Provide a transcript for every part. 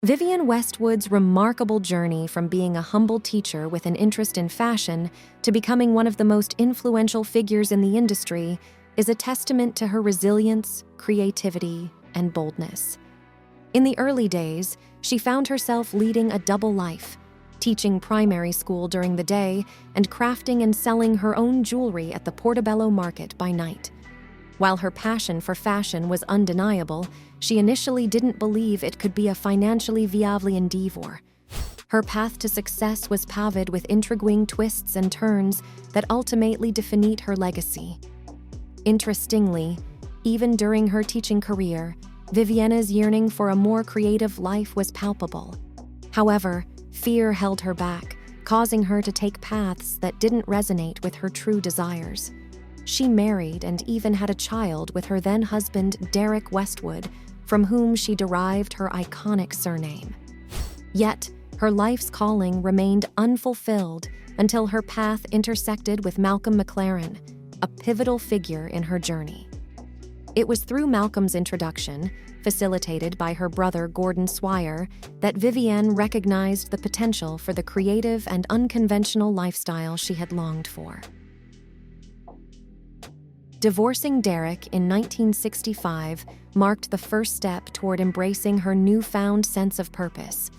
Vivienne Westwood's remarkable journey from being a humble teacher with an interest in fashion to becoming one of the most influential figures in the industry is a testament to her resilience, creativity, and boldness. In the early days, she found herself leading a double life, teaching primary school during the day and crafting and selling her own jewelry at the Portobello Market by night. While her passion for fashion was undeniable, she initially didn't believe it could be a financially viable endeavor. Her path to success was paved with intriguing twists and turns that ultimately defined her legacy. Interestingly, even during her teaching career, Vivienne's yearning for a more creative life was palpable. However, fear held her back, causing her to take paths that didn't resonate with her true desires. She married and even had a child with her then-husband, Derek Westwood, from whom she derived her iconic surname. Yet, her life's calling remained unfulfilled until her path intersected with Malcolm McLaren, a pivotal figure in her journey. It was through Malcolm's introduction, facilitated by her brother Gordon Swire, that Vivienne recognized the potential for the creative and unconventional lifestyle she had longed for. Divorcing Derek in 1965 marked the first step toward embracing her newfound sense of purpose.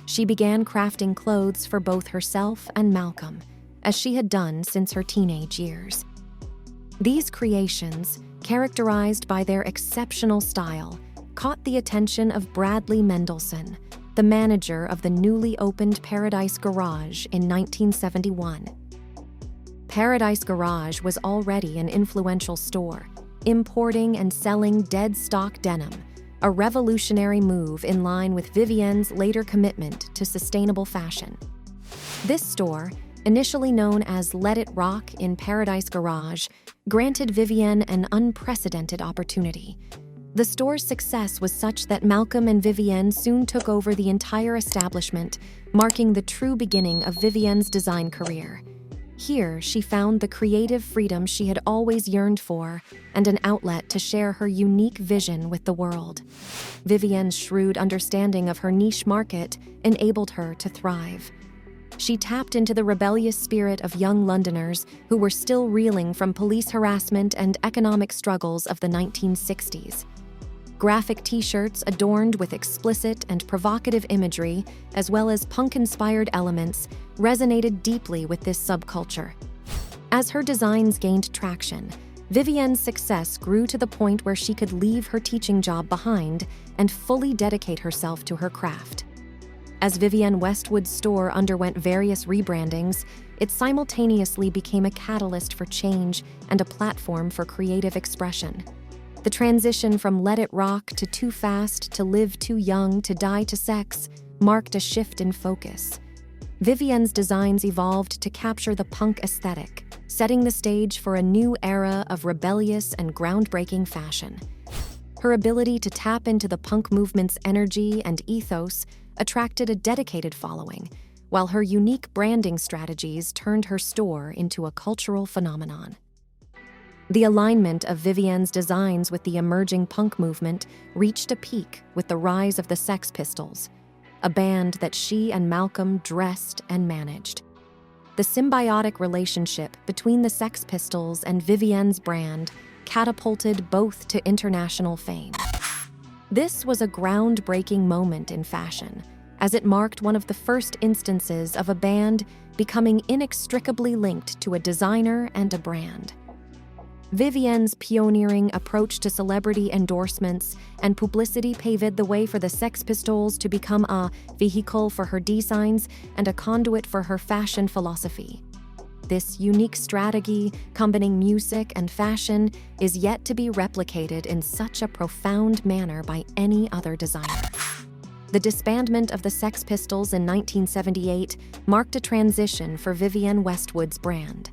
She began crafting clothes for both herself and Malcolm, as she had done since her teenage years. These creations, characterized by their exceptional style, caught the attention of Bradley Mendelsohn, the manager of the newly opened Paradise Garage in 1971. Paradise Garage was already an influential store, importing and selling dead stock denim, a revolutionary move in line with Vivienne's later commitment to sustainable fashion. This store, initially known as Let It Rock in Paradise Garage, granted Vivienne an unprecedented opportunity. The store's success was such that Malcolm and Vivienne soon took over the entire establishment, marking the true beginning of Vivienne's design career. Here, she found the creative freedom she had always yearned for and an outlet to share her unique vision with the world. Vivienne's shrewd understanding of her niche market enabled her to thrive. She tapped into the rebellious spirit of young Londoners who were still reeling from police harassment and economic struggles of the 1960s. Graphic t-shirts adorned with explicit and provocative imagery, as well as punk-inspired elements, resonated deeply with this subculture. As her designs gained traction, Vivienne's success grew to the point where she could leave her teaching job behind and fully dedicate herself to her craft. As Vivienne Westwood's store underwent various rebrandings, it simultaneously became a catalyst for change and a platform for creative expression. The transition from Let It Rock to Too Fast to Live Too Young to Die to Sex marked a shift in focus. Vivienne's designs evolved to capture the punk aesthetic, setting the stage for a new era of rebellious and groundbreaking fashion. Her ability to tap into the punk movement's energy and ethos attracted a dedicated following, while her unique branding strategies turned her store into a cultural phenomenon. The alignment of Vivienne's designs with the emerging punk movement reached a peak with the rise of the Sex Pistols, a band that she and Malcolm dressed and managed. The symbiotic relationship between the Sex Pistols and Vivienne's brand catapulted both to international fame. This was a groundbreaking moment in fashion, as it marked one of the first instances of a band becoming inextricably linked to a designer and a brand. Vivienne's pioneering approach to celebrity endorsements and publicity paved the way for the Sex Pistols to become a vehicle for her designs and a conduit for her fashion philosophy. This unique strategy, combining music and fashion, is yet to be replicated in such a profound manner by any other designer. The disbandment of the Sex Pistols in 1978 marked a transition for Vivienne Westwood's brand.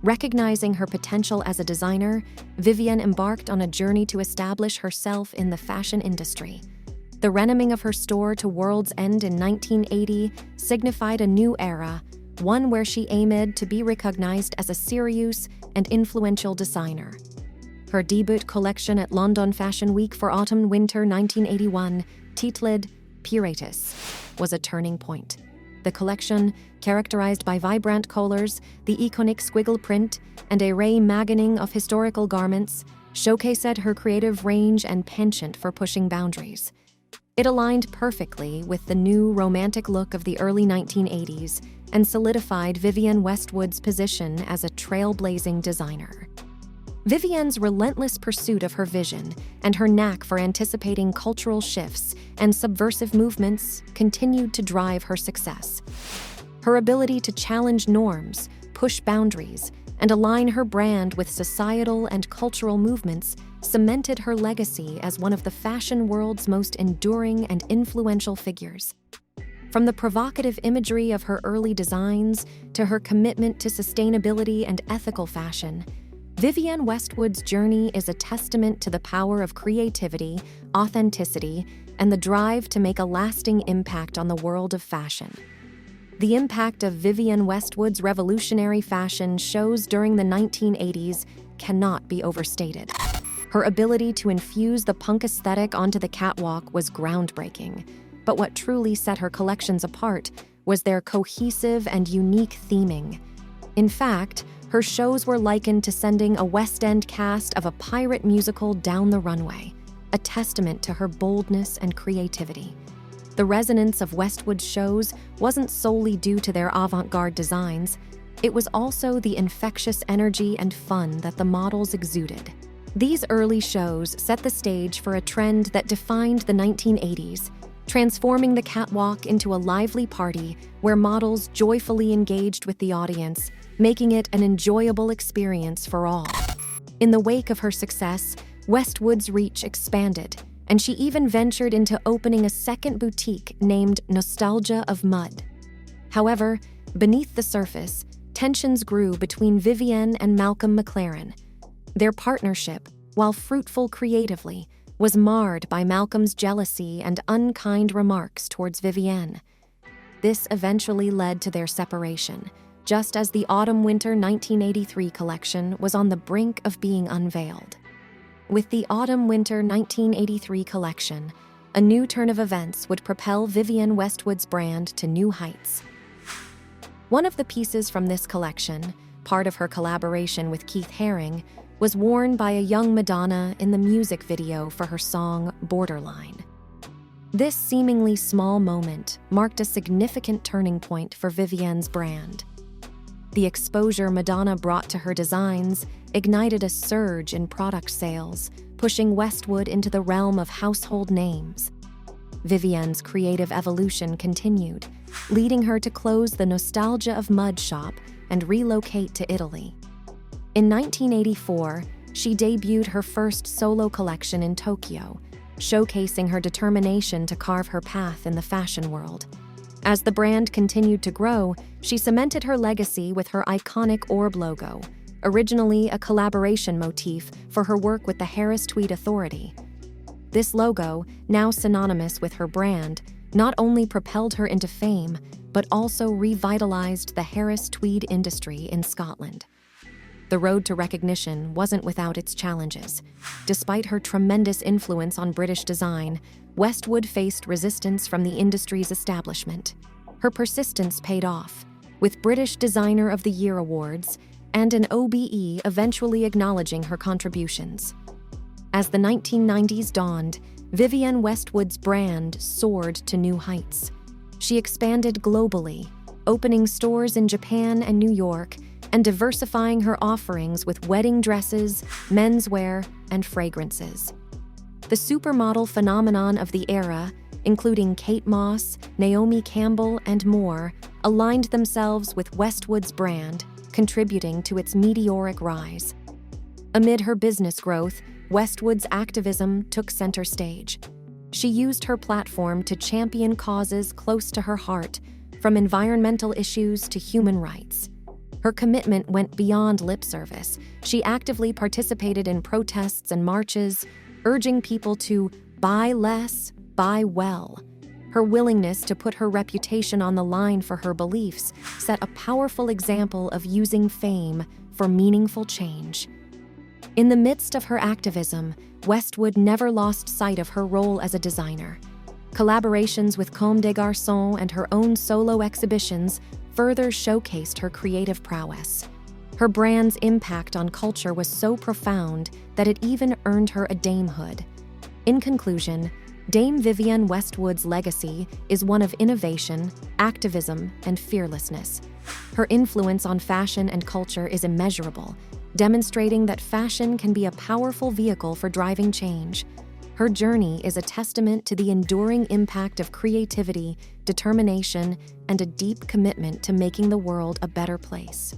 Recognizing her potential as a designer, Vivienne embarked on a journey to establish herself in the fashion industry. The renaming of her store to World's End in 1980 signified a new era, one where she aimed to be recognized as a serious and influential designer. Her debut collection at London Fashion Week for Autumn-Winter 1981, titled Piratus, was a turning point. The collection, characterized by vibrant colors, the iconic squiggle print, and a reimagining of historical garments, showcased her creative range and penchant for pushing boundaries. It aligned perfectly with the new romantic look of the early 1980s and solidified Vivienne Westwood's position as a trailblazing designer. Vivienne's relentless pursuit of her vision and her knack for anticipating cultural shifts and subversive movements continued to drive her success. Her ability to challenge norms, push boundaries, and align her brand with societal and cultural movements cemented her legacy as one of the fashion world's most enduring and influential figures. From the provocative imagery of her early designs to her commitment to sustainability and ethical fashion, Vivienne Westwood's journey is a testament to the power of creativity, authenticity, and the drive to make a lasting impact on the world of fashion. The impact of Vivienne Westwood's revolutionary fashion shows during the 1980s cannot be overstated. Her ability to infuse the punk aesthetic onto the catwalk was groundbreaking, but what truly set her collections apart was their cohesive and unique theming. In fact, her shows were likened to sending a West End cast of a pirate musical down the runway, a testament to her boldness and creativity. The resonance of Westwood's shows wasn't solely due to their avant-garde designs, it was also the infectious energy and fun that the models exuded. These early shows set the stage for a trend that defined the 1980s, transforming the catwalk into a lively party where models joyfully engaged with the audience, making it an enjoyable experience for all. In the wake of her success, Westwood's reach expanded, and she even ventured into opening a second boutique named Nostalgia of Mud. However, beneath the surface, tensions grew between Vivienne and Malcolm McLaren. Their partnership, while fruitful creatively, was marred by Malcolm's jealousy and unkind remarks towards Vivienne. This eventually led to their separation, just as the Autumn-Winter 1983 collection was on the brink of being unveiled. With the Autumn-Winter 1983 collection, a new turn of events would propel Vivienne Westwood's brand to new heights. One of the pieces from this collection, part of her collaboration with Keith Haring, was worn by a young Madonna in the music video for her song Borderline. This seemingly small moment marked a significant turning point for Vivienne's brand. The exposure Madonna brought to her designs ignited a surge in product sales, pushing Westwood into the realm of household names. Vivienne's creative evolution continued, leading her to close the Nostalgia of Mud shop and relocate to Italy. In 1984, she debuted her first solo collection in Tokyo, showcasing her determination to carve her path in the fashion world. As the brand continued to grow, she cemented her legacy with her iconic orb logo, originally a collaboration motif for her work with the Harris Tweed Authority. This logo, now synonymous with her brand, not only propelled her into fame, but also revitalized the Harris Tweed industry in Scotland. The road to recognition wasn't without its challenges. Despite her tremendous influence on British design, Westwood faced resistance from the industry's establishment. Her persistence paid off, with British Designer of the Year awards and an OBE eventually acknowledging her contributions. As the 1990s dawned, Vivienne Westwood's brand soared to new heights. She expanded globally, opening stores in Japan and New York, and diversifying her offerings with wedding dresses, menswear, and fragrances. The supermodel phenomenon of the era, including Kate Moss, Naomi Campbell, and more, aligned themselves with Westwood's brand, contributing to its meteoric rise. Amid her business growth, Westwood's activism took center stage. She used her platform to champion causes close to her heart, from environmental issues to human rights. Her commitment went beyond lip service. She actively participated in protests and marches, urging people to buy less, buy well. Her willingness to put her reputation on the line for her beliefs set a powerful example of using fame for meaningful change. In the midst of her activism, Westwood never lost sight of her role as a designer. Collaborations with Comme des Garçons and her own solo exhibitions further showcased her creative prowess. Her brand's impact on culture was so profound that it even earned her a damehood. In conclusion, Dame Vivienne Westwood's legacy is one of innovation, activism, and fearlessness. Her influence on fashion and culture is immeasurable, demonstrating that fashion can be a powerful vehicle for driving change. Her journey is a testament to the enduring impact of creativity, determination, and a deep commitment to making the world a better place.